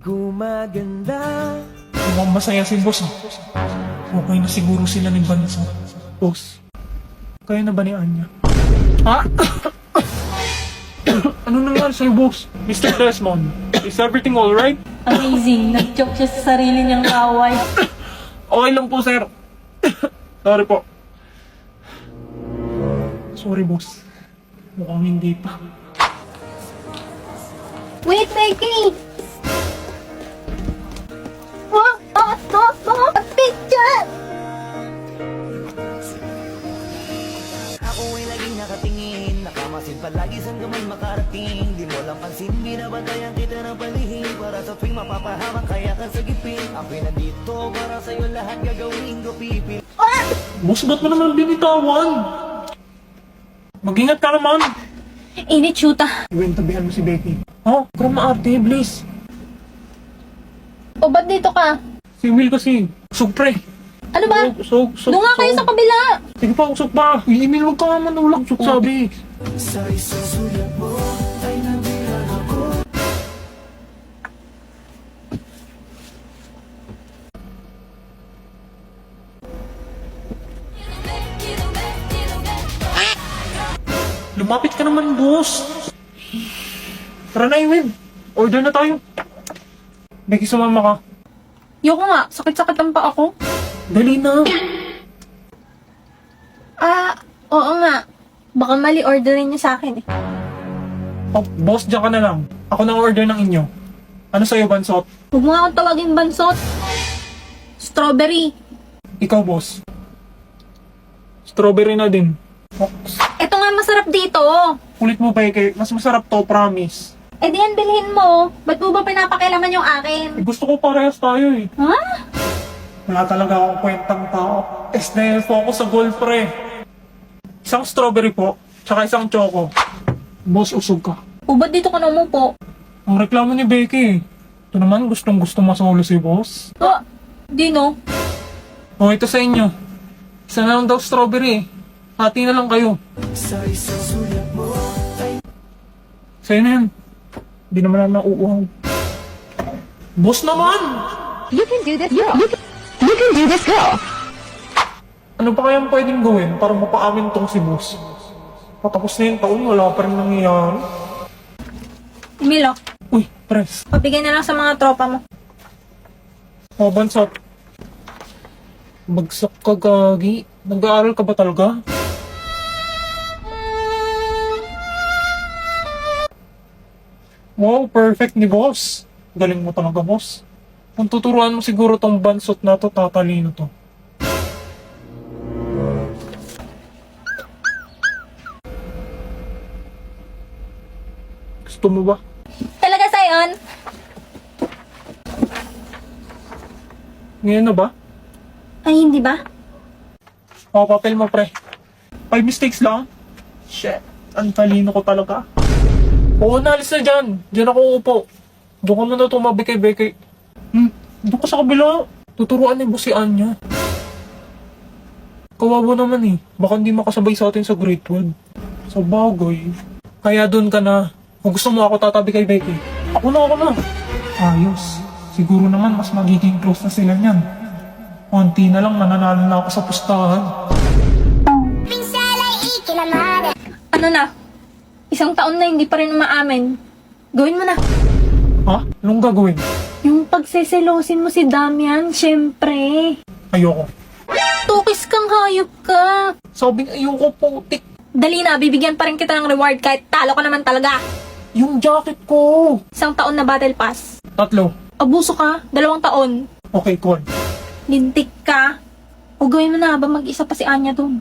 Gumaganda. Mukhang masaya si boss ah. Okay na siguro sila ni Banso. Boss, kaya na ba ni Anya? Ha? Ano nangyari sa'yo, boss? Mr. Desmond, is everything alright? Amazing. Nag-joke siya sa sarili niyang away. Okay lang po, sir. Sorry po. Sorry, boss. Mukhang hindi pa. Wait, Becky! A picture! Ako ay laging nakatingin, nakamasid palagi saan ka man makarating. Di mo lang pansin, binabantayan kita ng palihim. Para sa tuwing mapapahamak, kaya ka sa gipin. Ang pinandito, para sa'yo lahat gagawin ko pipil. Boss, ba't mo naman binitawan? Mag-ingat ka naman. Init, shoota. Iwin, tabihan mo si Becky. Oh, kung maarte, please. O, ba't dito ka? Si Will kasi. Usog, pre. Ano ba? Usog. Doon nga kayo sa kabila. Sige pa, usog pa. I-email mo ka manulag. Usog sabi. Sa isusulat mo, ay nabilang ako. Lumapit ka naman, boss. Tara na, Iwin. Order na tayo. Becky, sumama ka. Yoko nga, sakit-sakit ang pa ako. Dali na. Oo nga. Baka mali orderin niyo sa akin eh. Oh, boss, dyan ka na lang. Ako nang order ng inyo. Ano sa'yo, Bansot? Huwag mo nga akong tawagin bansot. Strawberry. Ikaw, boss. Strawberry na din. Oh, Ito nga masarap dito. kulit mo, Becky. Mas masarap to, promise. Eh di yan, bilhin mo. Ba't mo ba pinapakialaman yung akin? Eh, gusto ko parehas tayo eh. Ha? Wala talaga akong kwentang tao. SDL focus sa goal, pre. Isang strawberry po, tsaka isang choco. Boss, usog ka. O ba't dito ka na umupo? Ang reklamo ni Becky. Ito naman, gustong gusto masolo si boss. Di no. O, ito sa inyo. Isa na lang daw strawberry eh. Hati na lang kayo. Sa isusulat mo, ay Sa'yo na yan. Hindi naman na nauuhaw. Boss naman! You can do this, girl. You can do this, girl. Ano pa kayang pwedeng gawin para mapaamin tong si boss? Patapos na yung taon, wala pa rin nangyayari. Milo, Uy, press. pabigay na lang sa mga tropa mo. O, Bansot. Bagsak ka, gagi. Nag-aaral ka ba talaga? Wow, perfect ni boss. Galing mo talaga, boss. Kung tuturuan mo siguro tong Bansot na to, tatalino to. Gusto mo ba? Talaga sa'yon? Ngayon na ba? Ay, hindi ba? O, papel mo, pre. 5 mistakes lang? Shit, ang talino ko talaga. Oo, naalis na dyan. Diyan ako upo. Doon ka muna tumabi kay Becky. Doon ka sa kabila. Tuturuan ni boss si Anya. Kawawa naman eh. Baka hindi makasabay sa atin sa grade 12. Sa bagay. Kaya doon ka na. Kung gusto mo ako tatabi kay Becky. Ako na. Ayos. Siguro naman mas magiging close na sila niyan. Konti na lang mananalo na ako sa pustahan. Ano na? Isang taon na hindi pa rin umaamin. Gawin mo na. Ha? Anong gagawin? Yung pagseselosin mo si Damian, syempre. Ayoko. Tukis kang hayop ka. Sabing ayoko putik. Dali na, bibigyan pa rin kita ng reward kahit talo ka naman talaga. Yung jacket ko. Isang taon na battle pass. 3. Abuso ka, 2 taon. Okay, cool. Lintik ka. O gawin mo na habang mag-isa pa si Anya dun.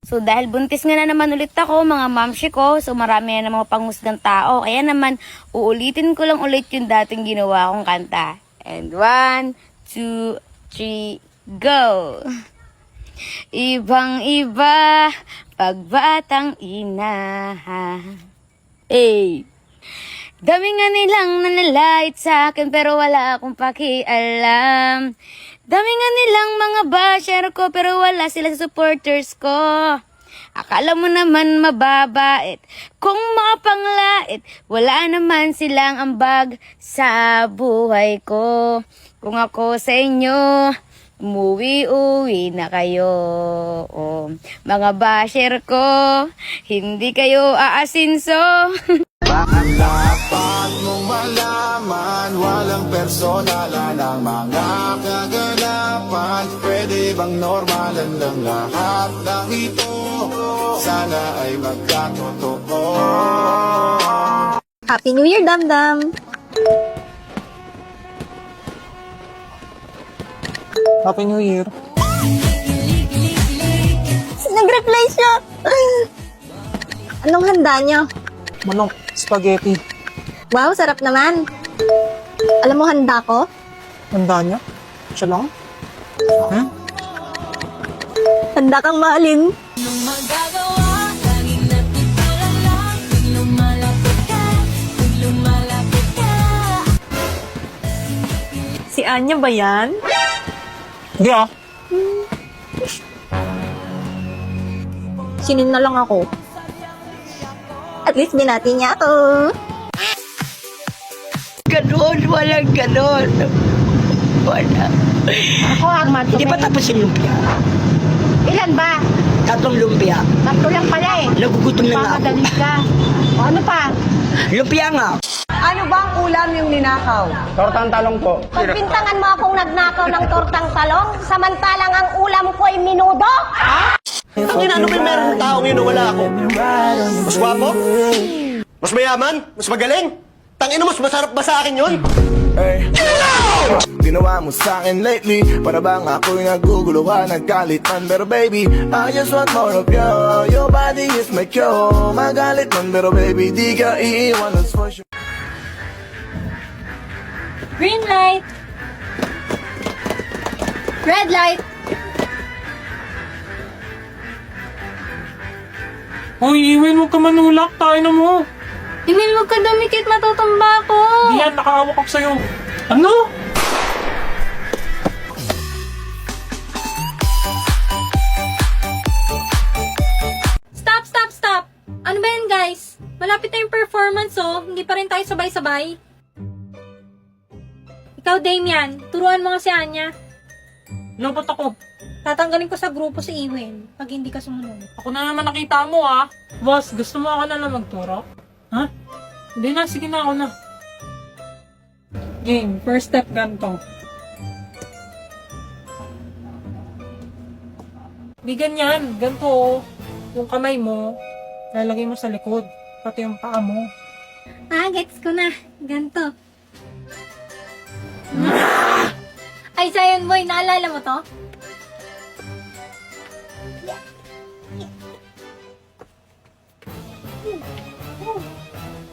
So dahil buntis nga na naman ulit ako, mga mamshi ko, so marami na mga panghusgang tao. Kaya naman, uulitin ko lang ulit yung dating ginawa kong kanta. And 1, 2, 3, go! Ibang-iba, pagbatang ina. Hey! Dami nga nilang nanalait sa akin pero wala akong pakialam. Dami nga nilang mga basher ko pero wala sila sa supporters ko. Akala mo naman mababait, kung mapanglait, wala naman silang ambag sa buhay ko. Kung ako sa inyo, umuwi-uwi na kayo. Oh, mga basher ko, hindi kayo aasinso. Bakit dapat mong malaman? Walang personalan ang mga kaganapan. Pwede bang normalan lang lahat ng ito? Sana ay magkatotoo. Happy New Year, Damdam! Happy New Year. Nag-reply siya! Anong handa niyo? Manok, spaghetti. Wow, sarap naman. Alam mo handa ko? Handa niya? Siya lang? Hmm? Handa kang mahalin. Si Anya ba yan? Hindi ah. Sinin na lang ako. At least binati niya ako. Ganon, walang ganon. Wala. Ako ang Hindi pa tapos yung lumpia. Ilan ba? 3 lumpia. Tatlo lang pala eh. Nagugutom na nga ako. Pamadali ka. O ano pa? Lumpia nga. Ano ba ang ulam yung ninakaw? Tortang talong po. Pagbintangan mo akong nagnakaw ng tortang talong, samantalang ang ulam ko ay minudo? Ang ano ba meron ng taong yun na wala ako? Mas gwapo? Mas mayaman? Mas magaling? Tangina mas masarap ba sa akin yun? Hey. Ginawa mo sa akin lately, para bang ako'y naguguluhan, nagkalitan. Pero baby, I just want more of you. Your body is my cure. Magalit man, pero baby, di ka iiwan, that's for sure. Green light. Red light. Uy, Iwin, huwag ka manulak. Tayo na mo. Emil, huwag ka dumikit. Matutumba ako. Di yan, nakahawak ako sa'yo. Ano? Stop, stop, stop. Ano ba yan, guys? Malapit na yung performance, oh. Hindi pa rin tayo sabay-sabay. Ikaw, Damian, turuan mo nga si Anya. Lobot ako. Tatanggalin ko sa grupo si Iwin pag hindi ka sumunod. Ako na naman nakita mo ah. Boss, gusto mo ako na lang magturo? Ha? Hindi na, sige na ako na. Game, first step ganito. Di ganyan, ganito oh. Yung kamay mo, lalagay mo sa likod, pati yung paa mo. Ah, gets ko na. Ganto. Ay, Zion Boy, naalala mo to?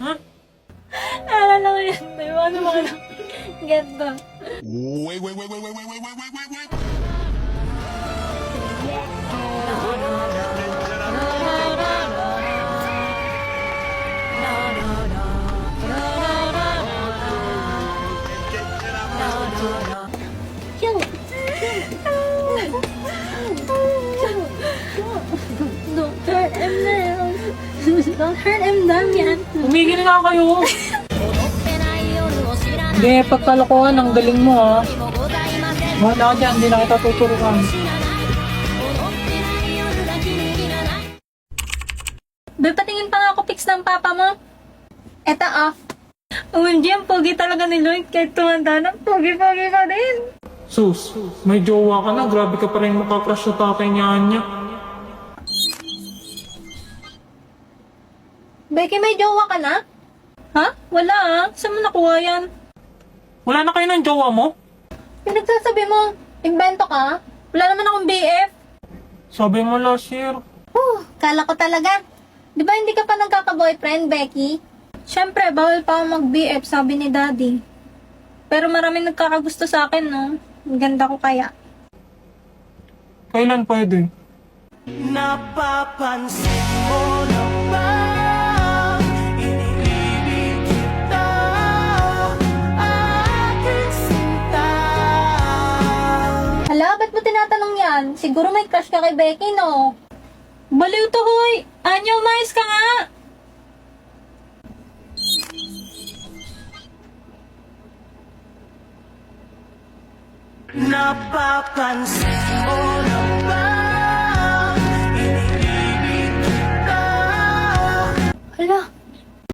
Ha? Naalala ko yan. Ano mo ano? Ganto. Don't hurt him now. Don't hurt him, Damian. Tumigil na kayo. Hindi, pagkalokohan, ang galing mo ha. Wala ka dyan, hindi na kita tuturuan. Be, patingin pa nga ako pics ng papa mo. Eto off. OMG, ang pogi talaga ni Lloyd. Kahit tumanda na, pogi-pogi pa din. Sus, may jowa ka na, grabe ka pa rin makakrush sa tatay niya Anya. Becky, may jowa ka na? Ha? Wala ah. Saan mo nakuha yan? Wala na kayo ng jowa mo? Pinagsasabi mo, invento ka? Wala naman akong BF. Sabi mo last year. Kala ko talaga. Di ba hindi ka pa nagkaka-boyfriend, Becky? Siyempre, bawal pa ako mag-BF, sabi ni Daddy. Pero maraming nagkakagusto sa akin, no? Ang ganda ko kaya. Kailan pwede? Napapansin mo na ba? Iniibig kita, aking sinta. Hala, ba't mo tinatanong yan? Siguro may crush ka kay Becky, no? Baliw to, hoy! Anya, umayos ka nga! Napapansin mo na